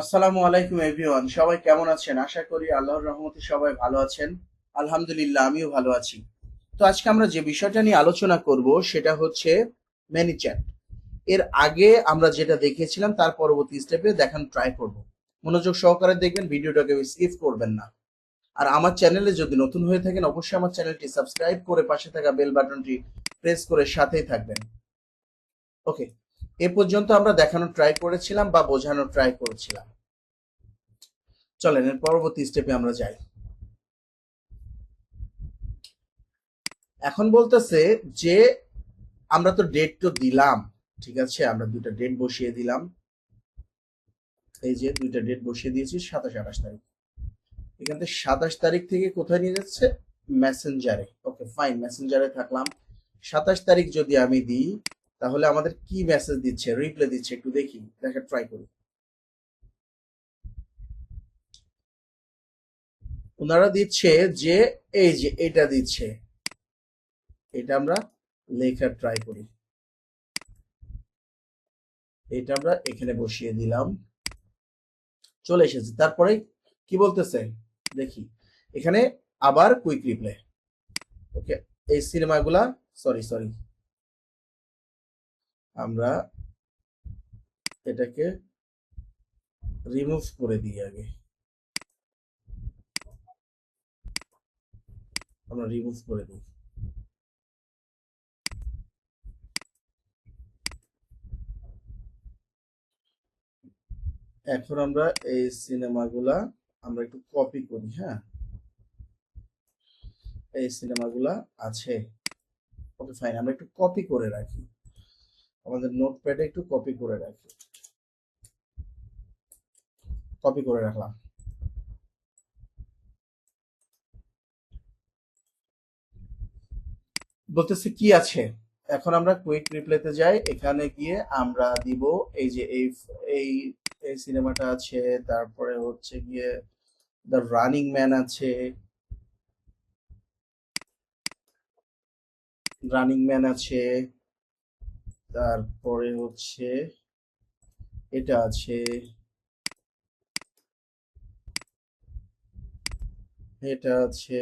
আসসালামু আলাইকুম এভরিওয়ান, সবাই কেমন আছেন? আশা করি আল্লাহর রহমতে সবাই ভালো আছেন। আলহামদুলিল্লাহ, আমিও ভালো আছি। তো আজকে আমরা যে বিষয়টা নিয়ে আলোচনা করব সেটা হচ্ছে ম্যানিচ্যাট। এর আগে আমরা যেটা দেখিয়েছিলাম তার পরবর্তী স্টেপে দেখানো ট্রাই করব। মনোযোগ সহকারে দেখবেন, ভিডিওটাকে স্কিপ করবেন না। আর আমার চ্যানেলে যদি নতুন হয়ে থাকেন অবশ্যই আমার চ্যানেলটি সাবস্ক্রাইব করে পাশে থাকা বেল বাটনটি প্রেস করে সাথেই থাকবেন। ওকে, এ পর্যন্ত আমরা দেখানোর ট্রাই করেছিলাম বা বোঝানোর ট্রাই করেছিলাম। চলেন এর পরবর্তী স্টেপে আমরা যাই। এখন বলতেছে যে আমরা তো ডেট তো দিলাম, ঠিক আছে, আমরা দুইটা ডেট বসিয়ে দিলাম। এই যে দুইটা ডেট বসিয়ে দিয়েছি, 27 28 তারিখ। এখান থেকে 27 তারিখ থেকে কোথায় নিয়ে যাচ্ছে? মেসেঞ্জারে। ওকে ফাইন, মেসেঞ্জারে থাকলাম। 27 তারিখ যদি আমি দিই তাহলে আমাদের কি মেসেজ দিচ্ছে, রিপ্লাই দিচ্ছে, একটু দেখি, দেখা ট্রাই করি। ওনারা দিচ্ছে যে এই যে এটা দিচ্ছে, এটা আমরা লেখার ট্রাই করি। এটা আমরা এখানে বসিয়ে দিলাম, চলে এসেছে। তারপরে কি বলতেছে দেখি, এখানে আবার কুইক রিপ্লে। ওকে, এই সিনেমাগুলা, সরি সরি, আমরা এটাকে রিমুভ করে দিই আগে। আমরা রিমুভ করে দিই। এখন আমরা এই সিনেমাগুলা আমরা একটু কপি করি। হ্যাঁ, এই সিনেমাগুলা আছে। ওকে ফাইন, আমরা একটু কপি করে রাখি, আমাদের নোটপ্যাডে একটু কপি করে রাখি। কপি করে রাখলাম। বলতেছে কি আছে। এখন আমরা কুইক রিপ্লেতে যাই, এখানে গিয়ে আমরা দিব এই যে এই এই সিনেমাটা আছে। তারপরে হচ্ছে গিয়ে দ্য রানিং ম্যান আছে, রানিং ম্যান আছে। তারপরে হচ্ছে এটা আছে, এটা আছে।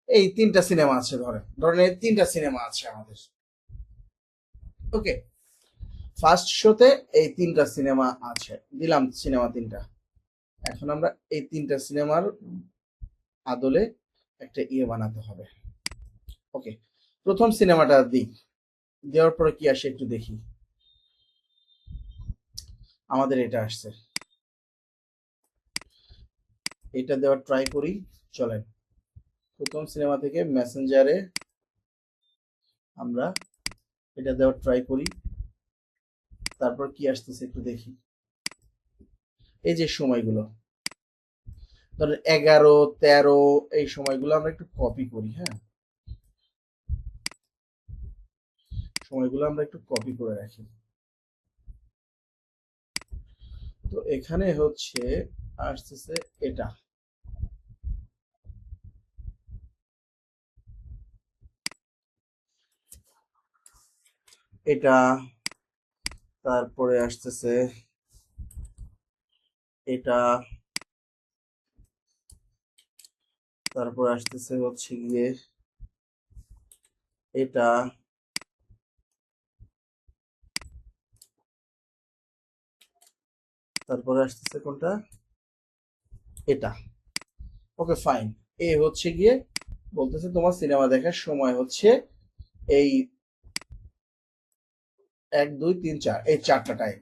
এই তিনটা সিনেমা আছে, ধরেন ধরেন এই তিনটা সিনেমা আছে আমাদের। ওকে, ফার্স্ট শোতে এই তিনটা সিনেমা আছে, দিলাম সিনেমা তিনটা। এখন আমরা এই তিনটা সিনেমার আদলে একটা ইয়ে বানাতে হবে। ওকে, প্রথম সিনেমাটা দিই, দেওয়ার পরে কি আসে একটু দেখি। আমাদের এটা আসছে, এটা দেওয়ার ট্রাই করি। চলেন প্রথম সিনেমা থেকে মেসেঞ্জারে আমরা এটা দেওয়ার ট্রাই করি। তারপর কি আসতেছে একটু দেখি। এই যে সময়গুলো, ধরেন 11 13, এই সময়গুলো আমরা একটু কপি করি। হ্যাঁ, সময়গুলো আমরা একটু কপি করে রাখি। তো এখানে হচ্ছে আসতেছে এটা, এটা। তারপরে আসতেছে এটা। তারপরে আসতেছে হচ্ছে গিয়ে এটা। তারপরে আসতেছে কোনটা? এটা। ওকে ফাইন, এ হচ্ছে গিয়ে বলতেছে তোমার সিনেমা দেখার সময় হচ্ছে এই 1 2 3 4, এই চারটা টাইম।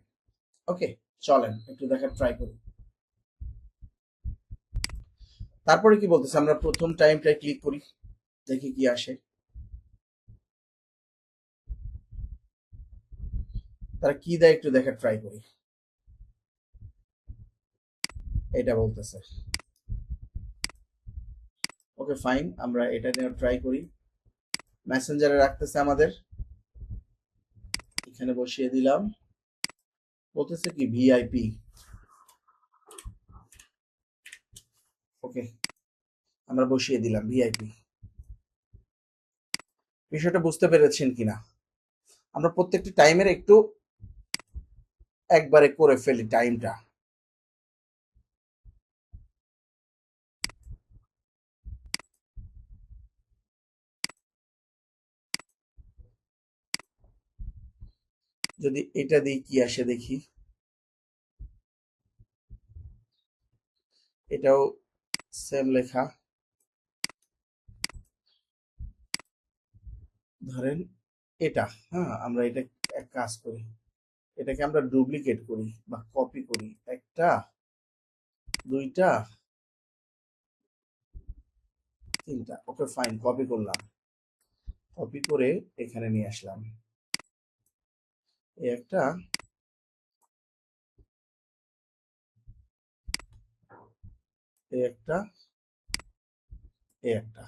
ওকে, চলেন একটু দেখার ট্রাই করি। তারপরে কি বলতেছে, আমরা প্রথম টাইমটায় ক্লিক করি, দেখি কি আসে। তারা কি দেয় একটু দেখার ট্রাই করি। এটা বলতেছে। ওকে ফাইন, আমরা এটা নিয়ে ট্রাই করি। মেসেঞ্জারে রাখতেছে আমাদের, এখানে বসিয়ে দিলাম। বলতেছে কি ভিআইপি। ওকে, আমরা বসিয়ে দিলাম ভিআইপি। বিষয়টা বুঝতে পেরেছেন কিনা? আমরা প্রত্যেকটি টাইমের একটু একবারে করে ফেলি টাইমটা। যদি এটা দিই কি আসে দেখি। এটাও সেম লেখা। ধরেন এটা, হ্যাঁ, আমরা এটা এক কাজ করি, এটাকে আমরা ডুপ্লিকেট করি বা কপি করি। একটা, দুইটা, তিনটা। ওকে ফাইন, কপি করলাম। কপি করে এখানে নিয়ে আসলাম। এই একটা, এই একটা, এই একটা।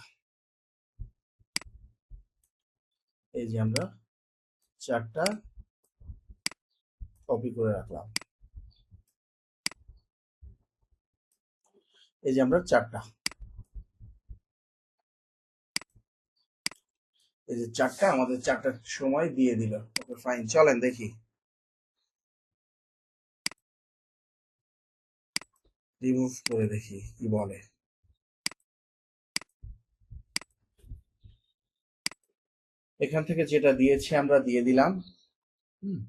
এই যে আমরা চারটা কপি করে রাখলাম। এই যে আমরা চারটা, এই যে চারটা আমাদের চারটার সময় দিয়ে দিল। ওকে ফাইন, চলেন দেখি রিমুভ করে দেখি কি বলে। এখান থেকে যেটা দিয়েছি আমরা দিয়ে দিলাম। হুম,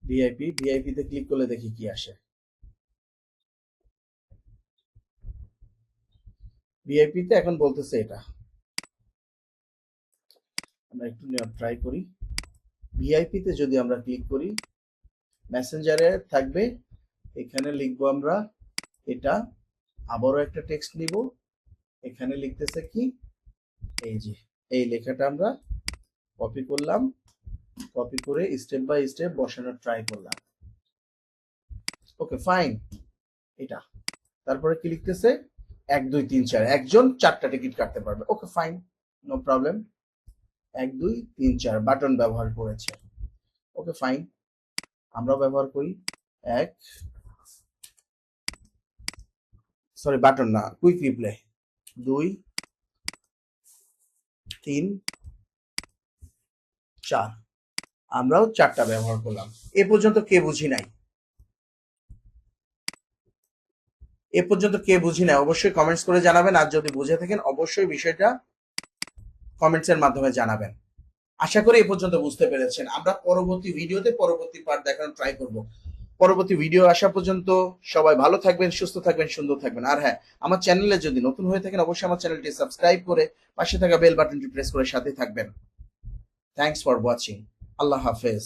ভিআইপি, ভিআইপি তে ক্লিক করলে দেখি কি আসে। ভিআইপি তে এখন বলতেছে এটা। আমরা একটু ট্রাই করি। ভিআইপি তে যদি আমরা ক্লিক করি, মেসেঞ্জারে থাকবে, এখানে লিখবো আমরা এটা। আবারও একটা টেক্সট নিব, এখানে লিখতেছে কি, এই যে এই লেখাটা আমরা কপি করলাম, কপি করে স্টেপ বাই স্টেপ বসানোর ট্রাই করলাম। ওকে ফাইন, এটা। তারপরে কি লিখতেছে, 1 2 3 4, একজন 4টা টিকিট কাটতে পারবে। Okay fine, no problem. 1 2 3 4 button ব্যবহার করেছে। ওকে ফাইন, আমরা ব্যবহার করি। এক, সরি বাটন না, কুইক রিপ্লে। 2 3 4, আমরাও 4টা ব্যবহার করলাম। এ পর্যন্ত কে বুঝি নাই? এ পর্যন্ত কে বুঝি নাই অবশ্যই কমেন্টস করে জানাবেন। আর যদি বুঝে থাকেন অবশ্যই বিষয়টা কমেন্টস এর মাধ্যমে জানাবেন। আশা করি এ পর্যন্ত বুঝতে পেরেছেন। আমরা পরবর্তী ভিডিওতে পরবর্তী পার্ট দেখানোর ট্রাই করব। পরবর্তী ভিডিও আসা পর্যন্ত সবাই ভালো থাকবেন, সুস্থ থাকবেন, সুন্দর থাকবেন। আর হ্যাঁ, আমার চ্যানেলে যদি নতুন হয়ে থাকেন অবশ্যই আমার চ্যানেলটি সাবস্ক্রাইব করে পাশে থাকা বেল বাটনটি প্রেস করে সাথে থাকবেন। Thanks for watching. আল্লাহ হাফেজ।